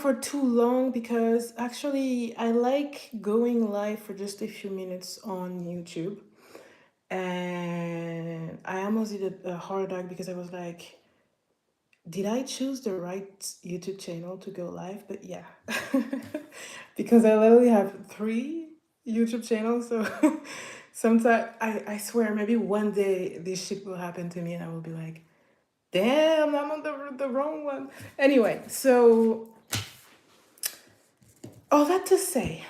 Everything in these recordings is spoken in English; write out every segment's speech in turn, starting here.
for too long because actually I like going live for just a few minutes on YouTube. And I almost did a heart attack because I was like, did I choose the right YouTube channel to go live? But yeah, because I literally have three YouTube channels. So sometimes I swear, maybe one day this shit will happen to me and I will be like, damn, I'm on the wrong one. Anyway, so all that to say,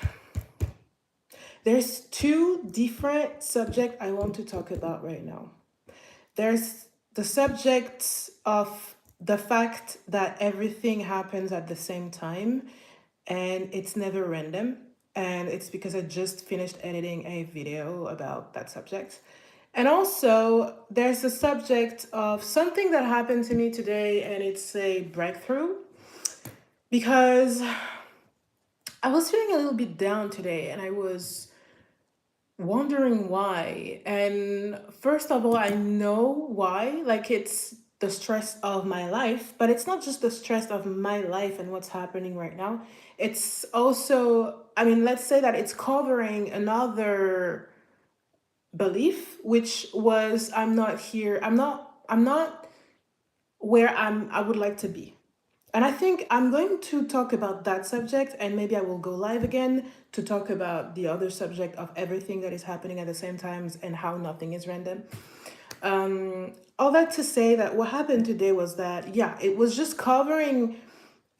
there's two different subjects I want to talk about right now. There's the subject of the fact that everything happens at the same time and it's never random. And it's because I just finished editing a video about that subject. And also, there's the subject of something that happened to me today, and it's a breakthrough because I was feeling a little bit down today and I was wondering why. And first of all, I know why. Like, it's the stress of my life, but it's not just the stress of my life and what's happening right now. It's also, I mean, let's say that it's covering another belief, which was I'm not where I would like to be. And I think I'm going to talk about that subject, and maybe I will go live again to talk about the other subject of everything that is happening at the same times and how nothing is random. All that to say that what happened today was that, yeah, it was just covering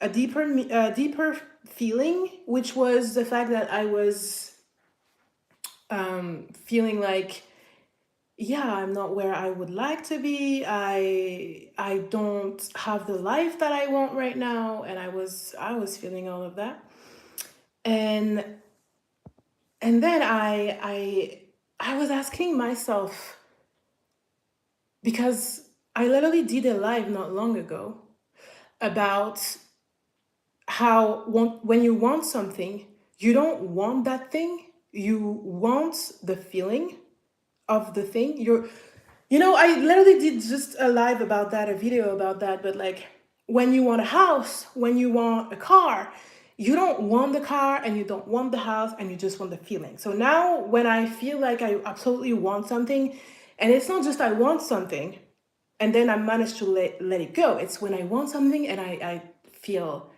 a deeper feeling, which was the fact that I was feeling like, yeah, I'm not where I would like to be. I don't have the life that I want right now, and I was feeling all of that. And then I was asking myself, because I literally did a live not long ago about how when you want something, you don't want that thing, you want the feeling of the thing. I literally did just a live about that, a video about that, but like, when you want a house, when you want a car, you don't want the car and you don't want the house and you just want the feeling. So now when I feel like I absolutely want something, and it's not just I want something and then I manage to let it go. It's when I want something and I feel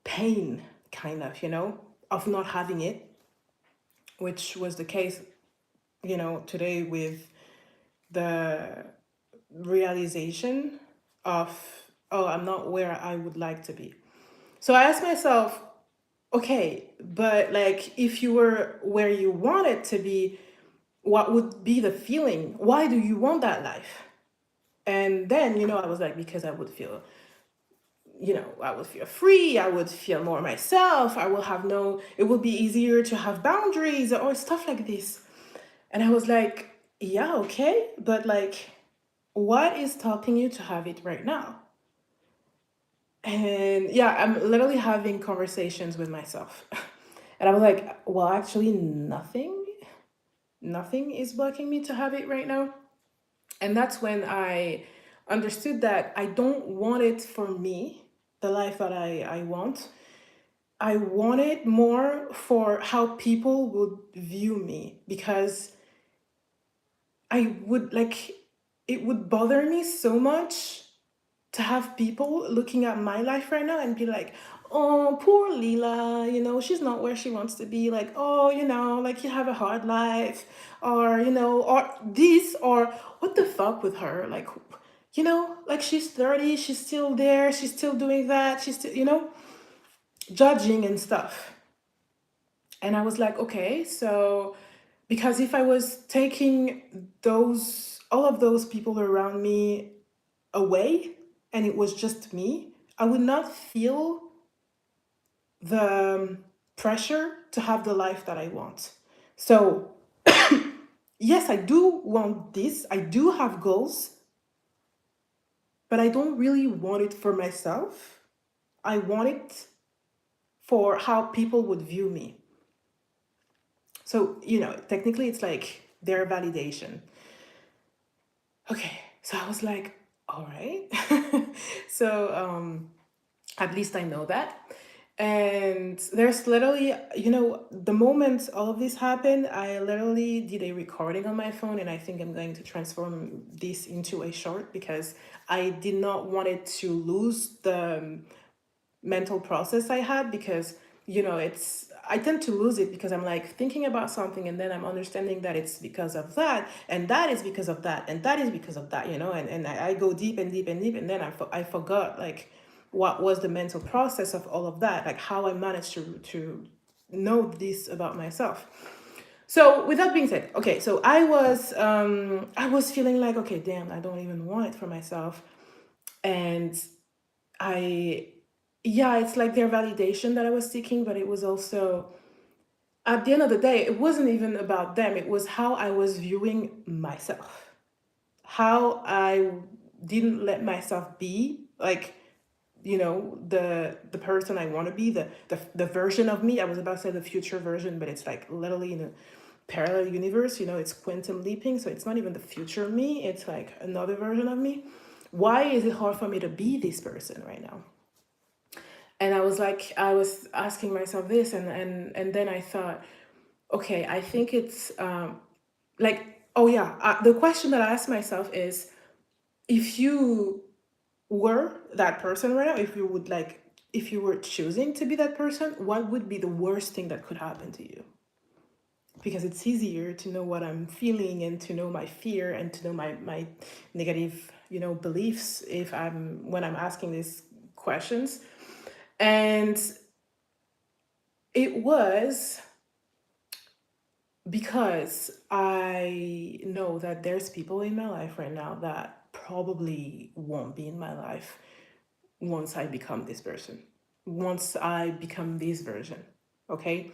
pain, kind of, of not having it, which was the case, today with the realization of, oh, I'm not where I would like to be. So I asked myself, okay, but like, if you were where you wanted to be, what would be the feeling? Why do you want that life? And then, I was like, because I would feel free, I would feel more myself, it would be easier to have boundaries or stuff like this. And I was like, yeah, okay, but like, what is stopping you to have it right now? And yeah, I'm literally having conversations with myself. And I was like, well, actually, nothing is blocking me to have it right now. And that's when I understood that I don't want it for me, the life that I want. I want it more for how people would view me, because I would like, it would bother me so much to have people looking at my life right now and be like, oh, poor Lila, she's not where she wants to be. Like, oh, like, you have a hard life, or, or this, or what the fuck with her? Like, like, she's 30, she's still there, she's still doing that, she's still, judging and stuff. And I was like, okay, so, because if I was taking all of those people around me away and it was just me, I would not feel the pressure to have the life that I want. So, yes, I do want this. I do have goals, but I don't really want it for myself. I want it for how people would view me. So, technically it's like their validation. Okay, so I was like, all right. So, at least I know that. And there's literally, you know, the moment all of this happened, I literally did a recording on my phone, and I think I'm going to transform this into a short because I did not want it to lose the mental process I had, because you know it's I tend to lose it because I'm like thinking about something and then I'm understanding that it's because of that, and that is because of that, and that is because of that, you know, and I go deep and deep and deep, and then I forgot like what was the mental process of all of that, like how I managed to know this about myself. So with that being said, okay, so I was feeling like, okay, damn, I don't even want it for myself. And I, yeah, it's like their validation that I was seeking, but it was also, at the end of the day, it wasn't even about them. It was how I was viewing myself, how I didn't let myself be like, you know, the person I want to be, the version of me. I was about to say the future version, but it's like literally in a parallel universe, you know, it's quantum leaping, so it's not even the future me, it's like another version of me. Why is it hard for me to be this person right now? And I was like, I was asking myself this, and then I thought, okay, I think it's like, oh yeah, the question that I asked myself is, if you were that person right now, if you would like, if you were choosing to be that person, what would be the worst thing that could happen to you? Because it's easier to know what I'm feeling and to know my fear and to know my negative, you know, beliefs if I'm when I'm asking these questions. And it was because I know that there's people in my life right now that probably won't be in my life once I become this person, once I become this version. Okay.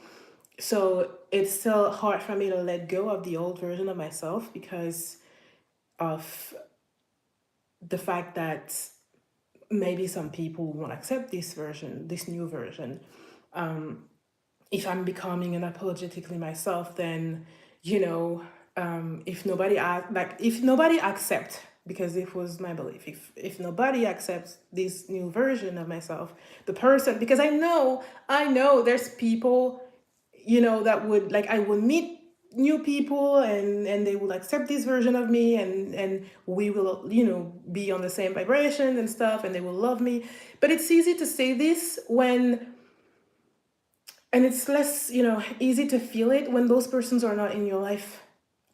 So it's still hard for me to let go of the old version of myself because of the fact that maybe some people won't accept this version, this new version. If I'm becoming unapologetically myself, then you know, if nobody accept, because it was my belief, if nobody accepts this new version of myself, the person, because I know there's people, you know, that would like I would meet new people and they will accept this version of me, and we will, you know, be on the same vibration and stuff, and they will love me. But it's easy to say this when, and it's less, you know, easy to feel it when those persons are not in your life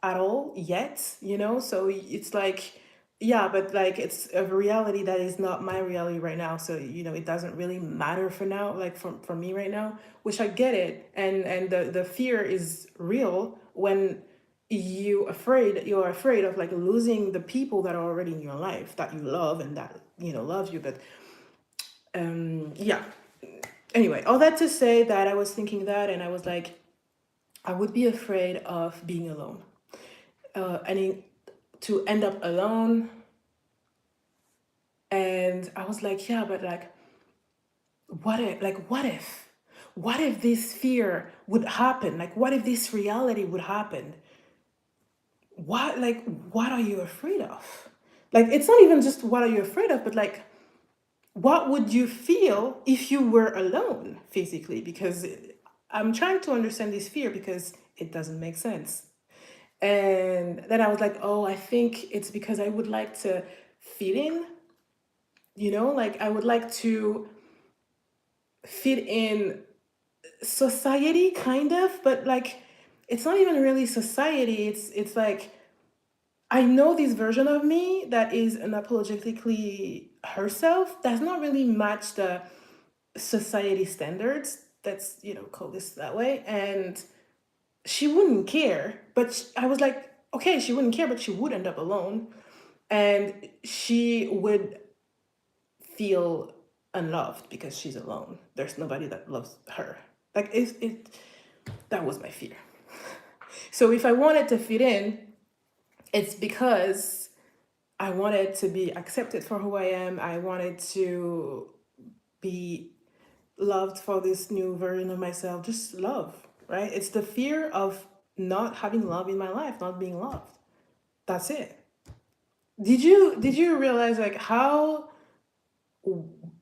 at all yet, you know. So it's like, yeah, but like it's a reality that is not my reality right now, so you know it doesn't really matter for now, like for me right now, which I get it. And the fear is real when you're afraid of like losing the people that are already in your life that you love and that, you know, love you. But yeah, anyway, all that to say that I was thinking that, and I was like, I would be afraid of being alone. And to end up alone. And I was like, yeah, but like, what if this fear would happen? Like, what if this reality would happen? What are you afraid of? Like, it's not even just what are you afraid of, but like, what would you feel if you were alone physically? Because I'm trying to understand this fear because it doesn't make sense. And then I was like, oh, I think it's because I would like to fit in, you know, like I would like to fit in society kind of, but like it's not even really society. It's like I know this version of me that is unapologetically herself does not really match the society standards, that's, you know, call this that way. And she wouldn't care, but I was like, okay, she wouldn't care, but she would end up alone, and she would feel unloved because she's alone. There's nobody that loves her. Like it that was my fear. So if I wanted to fit in, it's because I wanted to be accepted for who I am. I wanted to be loved for this new version of myself. Just love, right? It's the fear of not having love in my life, not being loved. That's it. Did you realize like how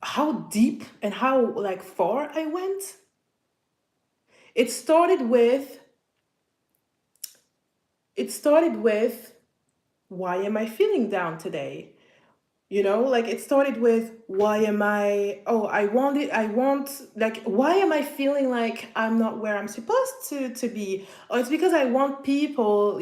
how deep and how like far I went. It started with it started with why am I feeling down today? You know, like it started with why am I, oh, I want, like, why am I feeling like I'm not where I'm supposed to be? Oh, it's because I want people,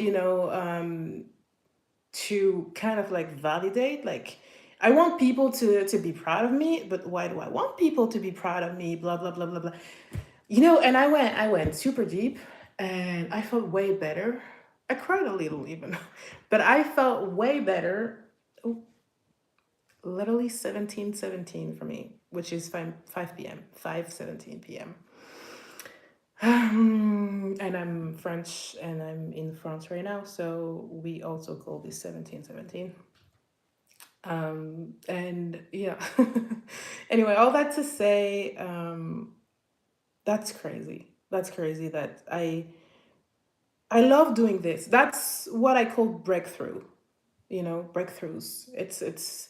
to kind of like validate, like I want people to be proud of me, but why do I want people to be proud of me? Blah blah blah blah blah. And I went super deep, and I felt way better. I cried a little even, but I felt way better. Oh, literally 17:17 for me, which is 5 p.m., 5:17 p.m. And I'm French, and I'm in France right now, so we also call this 17:17. And yeah. Anyway, all that to say, that's crazy. That's crazy that I love doing this. That's what I call breakthrough. Breakthroughs. It's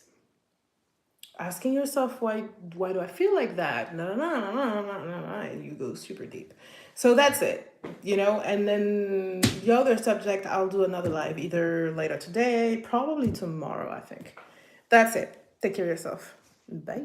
asking yourself, why do I feel like that? No, no, no, no, no, no, no, no, and you go super deep. So that's it. And then the other subject, I'll do another live either later today, probably tomorrow, I think. That's it. Take care of yourself. Bye.